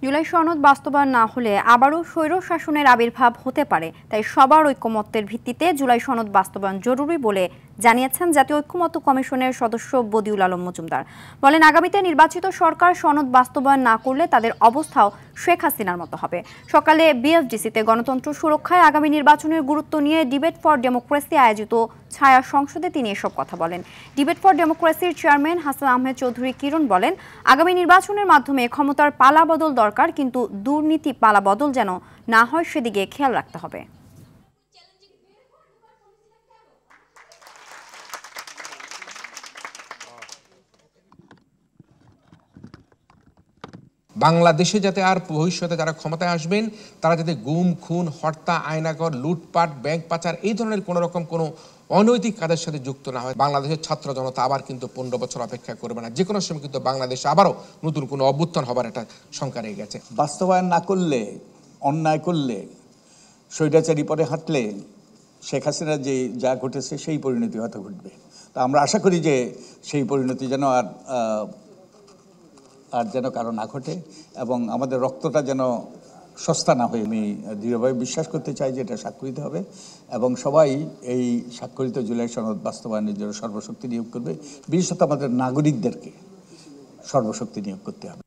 জুলাই সনদ বাস্তবায়ন না হলে আবারও স্বৈরশাসনের আবির্ভাব হতে পারে, তাই সবার ঐকমত্যের ভিত্তিতে জুলাই সনদ বাস্তবায়ন জরুরি বলে জানিয়েছেন জাতীয় ঐকমত্য কমিশনের সদস্য বদিউল আলম মজুমদার। বলেন, আগামীতে নির্বাচিত সরকার সনদ বাস্তবায়ন না করলে তাদের অবস্থাও শেখ হাসিনার মতো হবে। সকালে বিএফডিসিতে গণতন্ত্র সুরক্ষায় আগামী নির্বাচনের গুরুত্ব নিয়ে ডিবেট ফর ডেমোক্রেসি আয়োজিত ছায়া সংসদে তিনি এসব কথা বলেন। ডিবেট ফর ডেমোক্রেসির চেয়ারম্যান হাসান আহমেদ চৌধুরী কিরণ বলেন, আগামী নির্বাচনের মাধ্যমে ক্ষমতার পালাবদল দরকার, কিন্তু দুর্নীতি পালাবদল যেন না হয় সেদিকে খেয়াল রাখতে হবে। বাংলাদেশে যাতে আর ভবিষ্যতে যারা ক্ষমতায় আসবেন তারা যাতে গুম, খুন, হত্যা, আয়নাঘর, লুটপাট, ব্যাংক পাচার এই ধরনের কোনো রকম কোনো অনৈতিক কাজের সাথে যুক্ত না হয়। বাংলাদেশের ছাত্র জনতা আবার কিন্তু 15 বছর অপেক্ষা করবে না। যে কোনো সময় কিন্তু বাংলাদেশে আবারও নতুন কোনো অভ্যুত্থান হবার একটা শঙ্কা রয়ে গেছে। বাস্তবায়ন না করলে, অন্যায় করলে, স্বৈরাচারী পরে হাঁটলে শেখ হাসিনা যে যা ঘটেছে সেই পরিণতি হয়তো ঘটবে। তা আমরা আশা করি যে সেই পরিণতি যেন আর যেন কারো না ঘটে এবং আমাদের রক্তটা যেন সস্তা না হয়। আমি দৃঢ়ভাবে বিশ্বাস করতে চাই যে এটা স্বাক্ষরিত হবে এবং সবাই এই স্বাক্ষরিত জুলাই সনদ বাস্তবায়নের জন্য সর্বশক্তি নিয়োগ করবে। বিশেষত আমাদের নাগরিকদেরকে সর্বশক্তি নিয়োগ করতে হবে।